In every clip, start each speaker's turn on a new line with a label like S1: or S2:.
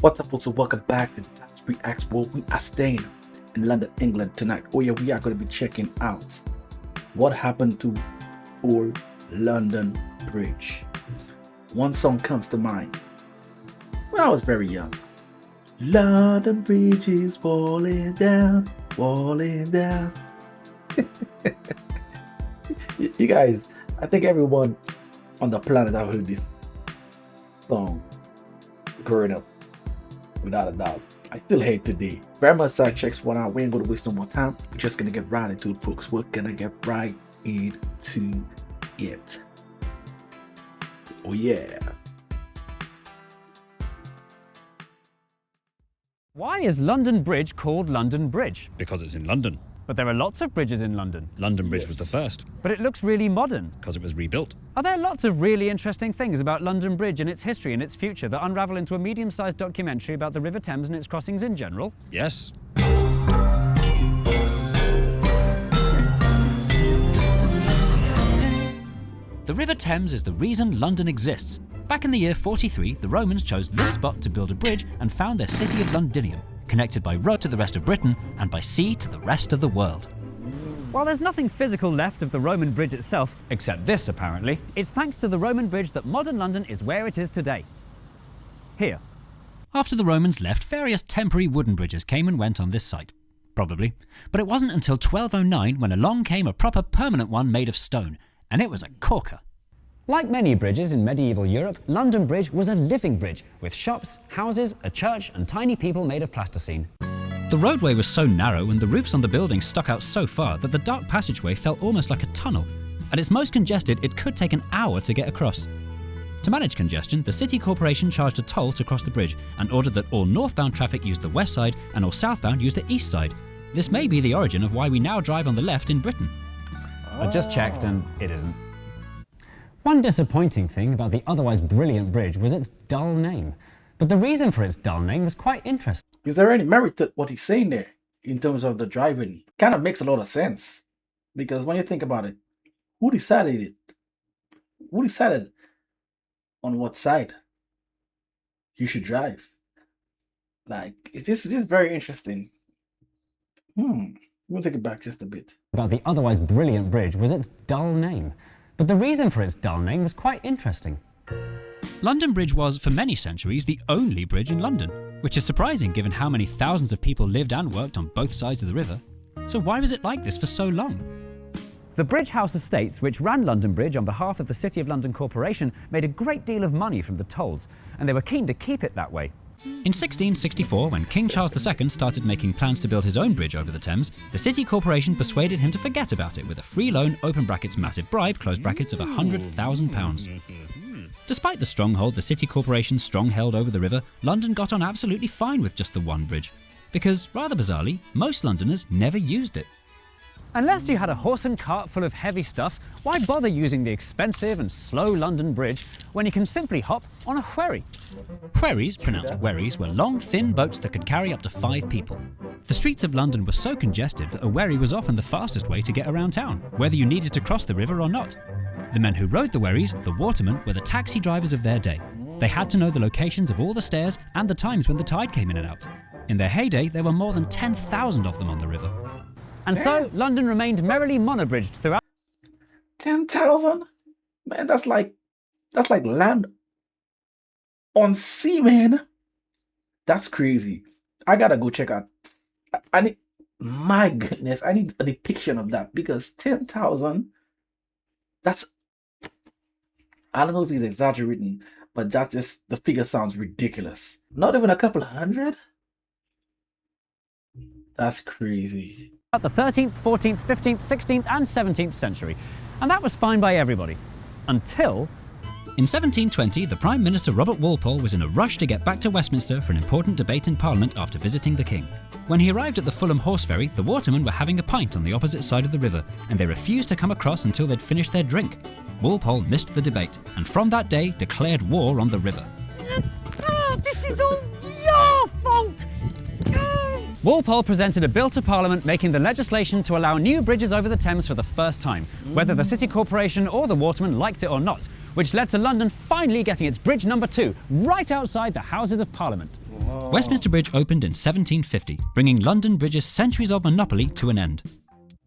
S1: What's up, folks? So welcome back to the Dyce Reacts, where we are staying in London, England tonight. Oh yeah, we are going to be checking out what happened to old London Bridge. One song comes to mind when I was very young. London Bridge is falling down, falling down. You guys, I think everyone on the planet have heard this song growing up. Without a doubt. I still hate today. Very much so. Checks one out. We ain't gonna waste no more time. We're just gonna get right into it, folks. We're gonna get right into it. Oh yeah.
S2: Why is London Bridge called London Bridge?
S3: Because it's in London.
S2: But there are lots of bridges in London.
S3: London Bridge was the first.
S2: But it looks really modern.
S3: Because it was rebuilt.
S2: Are there lots of really interesting things about London Bridge and its history and its future that unravel into a medium-sized documentary about the River Thames and its crossings in general?
S3: Yes.
S4: The River Thames is the reason London exists. Back in the year 43, the Romans chose this spot to build a bridge and found their city of Londinium, connected by road to the rest of Britain and by sea to the rest of the world.
S2: While there's nothing physical left of the Roman bridge itself, except this apparently, it's thanks to the Roman bridge that modern London is where it is today. Here.
S4: After the Romans left, various temporary wooden bridges came and went on this site. Probably. But it wasn't until 1209 when along came a proper permanent one made of stone, and it was a corker.
S2: Like many bridges in medieval Europe, London Bridge was a living bridge, with shops, houses, a church and tiny people made of plasticine.
S4: The roadway was so narrow and the roofs on the buildings stuck out so far that the dark passageway felt almost like a tunnel. At its most congested, it could take an hour to get across. To manage congestion, the city corporation charged a toll to cross the bridge and ordered that all northbound traffic use the west side and all southbound use the east side. This may be the origin of why we now drive on the left in Britain.
S2: I just checked and it isn't. One disappointing thing about the otherwise brilliant bridge was its dull name. But the reason for its dull name was quite interesting.
S1: Is there any merit to what he's saying there in terms of the driving? Kind of makes a lot of sense. Because when you think about it, who decided it? Who decided on what side you should drive? Like, it's just very interesting. We'll take it back just a bit.
S2: About the otherwise brilliant bridge was its dull name. But the reason for its dull name was quite interesting.
S4: London Bridge was, for many centuries, the only bridge in London, which is surprising given how many thousands of people lived and worked on both sides of the river. So why was it like this for so long?
S2: The Bridge House Estates, which ran London Bridge on behalf of the City of London Corporation, made a great deal of money from the tolls, and they were keen to keep it that way.
S4: In 1664, when King Charles II started making plans to build his own bridge over the Thames, the City Corporation persuaded him to forget about it with a free loan, open brackets, massive bribe, close brackets, of £100,000. Despite the stronghold the City Corporation strong held over the river, London got on absolutely fine with just the one bridge. Because, rather bizarrely, most Londoners never used it.
S2: Unless you had a horse and cart full of heavy stuff, why bother using the expensive and slow London Bridge when you can simply hop on a wherry?
S4: Wherries, pronounced wherries, were long, thin boats that could carry up to 5 people. The streets of London were so congested that a wherry was often the fastest way to get around town, whether you needed to cross the river or not. The men who rode the wherries, the watermen, were the taxi drivers of their day. They had to know the locations of all the stairs and the times when the tide came in and out. In their heyday, there were more than 10,000 of them on the river.
S2: And so, London remained merrily monobridged throughout.
S1: 10,000? Man, that's like land on sea, man. That's crazy. I gotta go check out. My goodness, I need a depiction of that, because 10,000, that's, I don't know if he's exaggerating, but that just, the figure sounds ridiculous. Not even a couple of hundred? That's crazy.
S2: The 13th, 14th, 15th, 16th and 17th century. And that was fine by everybody. Until...
S4: In 1720, the Prime Minister Robert Walpole was in a rush to get back to Westminster for an important debate in Parliament after visiting the King. When he arrived at the Fulham Horse Ferry, the watermen were having a pint on the opposite side of the river, and they refused to come across until they'd finished their drink. Walpole missed the debate, and from that day declared war on the river.
S5: This is all your fault!
S2: Walpole presented a bill to Parliament making the legislation to allow new bridges over the Thames for the first time, whether the City Corporation or the watermen liked it or not, which led to London finally getting its bridge number 2 right outside the Houses of Parliament.
S4: Westminster Bridge opened in 1750, bringing London Bridge's centuries of monopoly to an end.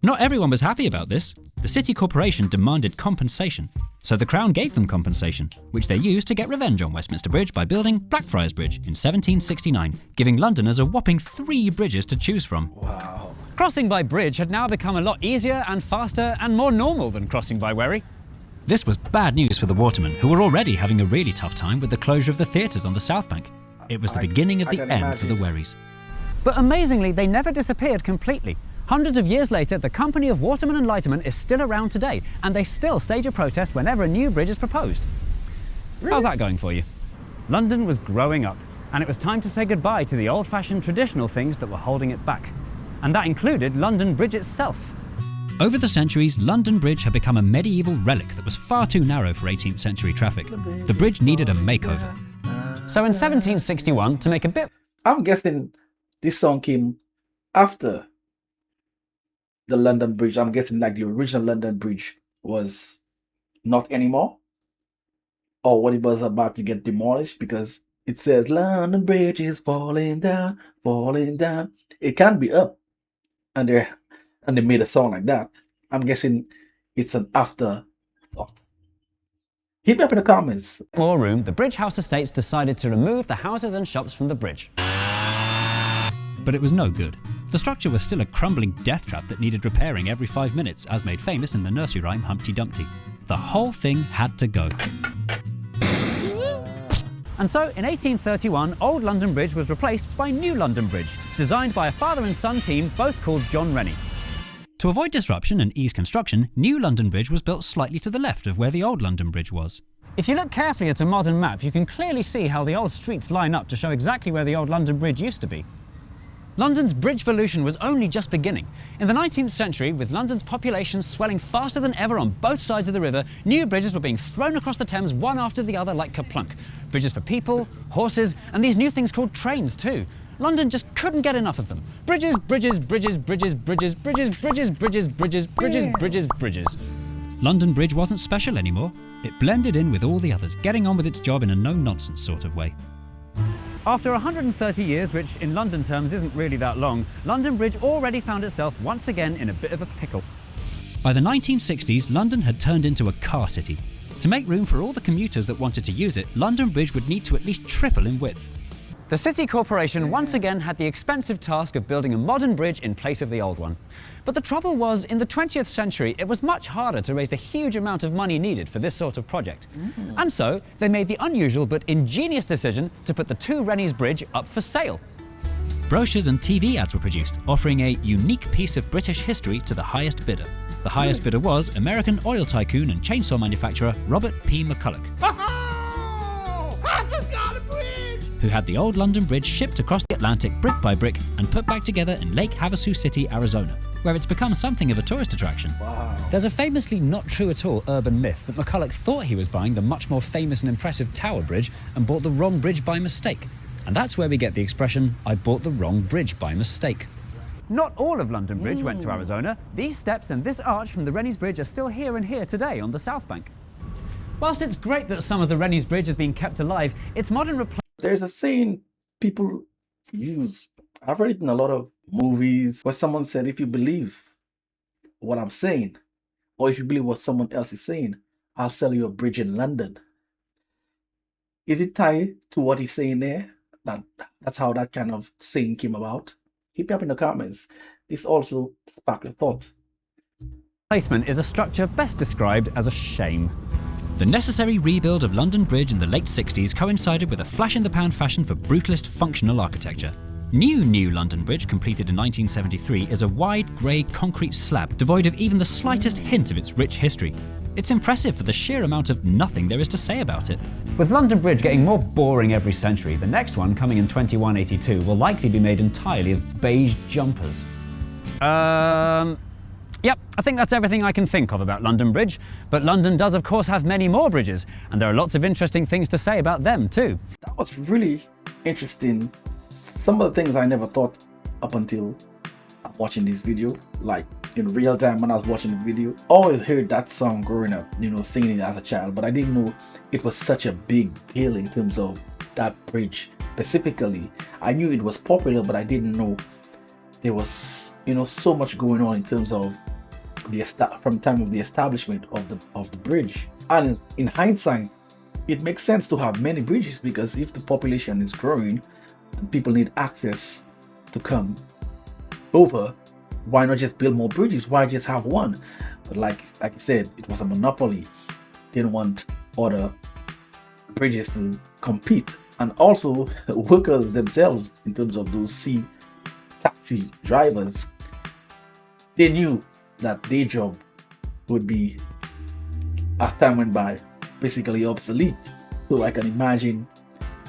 S4: Not everyone was happy about this. The City Corporation demanded compensation, so the Crown gave them compensation, which they used to get revenge on Westminster Bridge by building Blackfriars Bridge in 1769, giving Londoners a whopping 3 bridges to choose from.
S1: Wow.
S2: Crossing by bridge had now become a lot easier and faster and more normal than crossing by wherry.
S4: This was bad news for the watermen, who were already having a really tough time with the closure of the theatres on the South Bank. It was the beginning of the end for the wherries.
S2: But amazingly, they never disappeared completely. Hundreds of years later, the company of watermen and lightermen is still around today, and they still stage a protest whenever a new bridge is proposed. Really? How's that going for you? London was growing up, and it was time to say goodbye to the old-fashioned traditional things that were holding it back. And that included London Bridge itself.
S4: Over the centuries, London Bridge had become a medieval relic that was far too narrow for 18th century traffic. The bridge needed a makeover.
S2: So in 1761, to make a bit...
S1: I'm guessing this song came after the London Bridge. I'm guessing like the original London Bridge was not anymore, or when it was about to get demolished, because it says London Bridge is falling down, falling down. It can't be up, and they made a song like that. I'm guessing it's an afterthought. Hit me up in the comments.
S2: More room, the Bridge House Estates decided to remove the houses and shops from the bridge.
S4: But it was no good. The structure was still a crumbling death trap that needed repairing every 5 minutes, as made famous in the nursery rhyme Humpty Dumpty. The whole thing had to go.
S2: And so, in 1831, Old London Bridge was replaced by New London Bridge, designed by a father and son team, both called John Rennie.
S4: To avoid disruption and ease construction, New London Bridge was built slightly to the left of where the Old London Bridge was.
S2: If you look carefully at a modern map, you can clearly see how the old streets line up to show exactly where the Old London Bridge used to be. London's bridgevolution was only just beginning. In the 19th century, with London's population swelling faster than ever on both sides of the river, new bridges were being thrown across the Thames one after the other like kerplunk. Bridges for people, horses, and these new things called trains too. London just couldn't get enough of them. Bridges, bridges, bridges, bridges, bridges, bridges, bridges, bridges, bridges, bridges, bridges, bridges.
S4: London Bridge wasn't special anymore. It blended in with all the others, getting on with its job in a no-nonsense sort of way.
S2: After 130 years, which in London terms isn't really that long, London Bridge already found itself once again in a bit of a pickle.
S4: By the 1960s, London had turned into a car city. To make room for all the commuters that wanted to use it, London Bridge would need to at least triple in width.
S2: The City Corporation once again had the expensive task of building a modern bridge in place of the old one. But the trouble was, in the 20th century, it was much harder to raise the huge amount of money needed for this sort of project. And so, they made the unusual but ingenious decision to put the Two Rennies Bridge up for sale.
S4: Brochures and TV ads were produced, offering a unique piece of British history to the highest bidder. The highest bidder was American oil tycoon and chainsaw manufacturer Robert P. McCulloch, who had the Old London Bridge shipped across the Atlantic brick by brick and put back together in Lake Havasu City, Arizona, where it's become something of a tourist attraction.
S1: Wow.
S2: There's a famously not true at all urban myth that McCulloch thought he was buying the much more famous and impressive Tower Bridge and bought the wrong bridge by mistake. And that's where we get the expression, "I bought the wrong bridge by mistake." Not all of London Bridge went to Arizona. These steps and this arch from the Rennies Bridge are still here and here today on the South Bank. Whilst it's great that some of the Rennies Bridge has been kept alive, its modern replacement.
S1: There's a saying people use. I've read it in a lot of movies where someone said, if you believe what I'm saying, or if you believe what someone else is saying, I'll sell you a bridge in London. Is it tied to what he's saying there? That's how that kind of saying came about. Hit me up in the comments. This also sparked a thought.
S2: Replacement is a structure best described as a shame.
S4: The necessary rebuild of London Bridge in the late 60s coincided with a flash-in-the-pan fashion for brutalist functional architecture. New London Bridge, completed in 1973, is a wide, grey concrete slab devoid of even the slightest hint of its rich history. It's impressive for the sheer amount of nothing there is to say about it.
S2: With London Bridge getting more boring every century, the next one, coming in 2182, will likely be made entirely of beige jumpers. Yep, I think that's everything I can think of about London Bridge. But London does, of course, have many more bridges, and there are lots of interesting things to say about them, too.
S1: That was really interesting. Some of the things I never thought up until watching this video, like in real time when I was watching the video. Always heard that song growing up, singing it as a child, but I didn't know it was such a big deal in terms of that bridge specifically. I knew it was popular, but I didn't know there was, you know, so much going on in terms of from the time of the establishment of the bridge. And in hindsight, it makes sense to have many bridges, because if the population is growing and people need access to come over, why not just build more bridges? Why just have one? But like I said, it was a monopoly. Didn't want other bridges to compete. And also workers themselves, in terms of those sea taxi drivers, they knew that their job would be, as time went by, basically obsolete. So I can imagine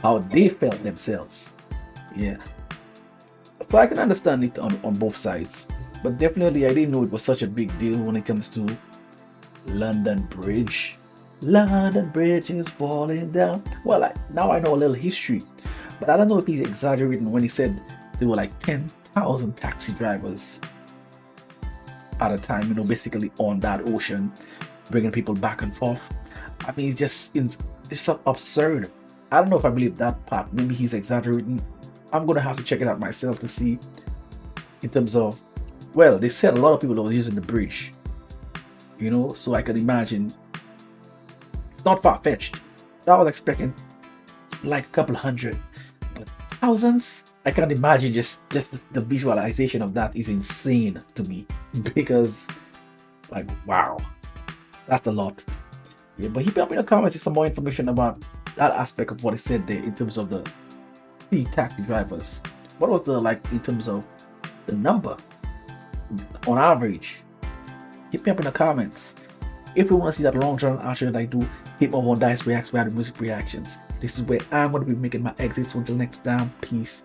S1: how they felt themselves. Yeah. So I can understand it on both sides. But definitely I didn't know it was such a big deal when it comes to London Bridge. London Bridge is falling down. Well, now I know a little history, but I don't know if he's exaggerating when he said there were like 10,000 taxi drivers at a time, you know, basically on that ocean, bringing people back and forth. I mean, it's so absurd. I don't know if I believe that part. Maybe he's exaggerating. I'm gonna have to check it out myself to see, in terms of, well, they said a lot of people that were using the bridge, you know, so I can imagine it's not far-fetched. I was expecting like a couple hundred, but thousands, I can't imagine. Just the visualization of that is insane to me, because like, wow, that's a lot. Yeah, but he put up in the comments with some more information about that aspect of what he said there in terms of the sea taxi drivers. What was the, like, in terms of the number on average? Hit me up in the comments. If you want to see that long drawn answer that I do, hit me over on Dyce Reacts, where I do music reactions. This is where I'm going to be making my exit. So until next time, peace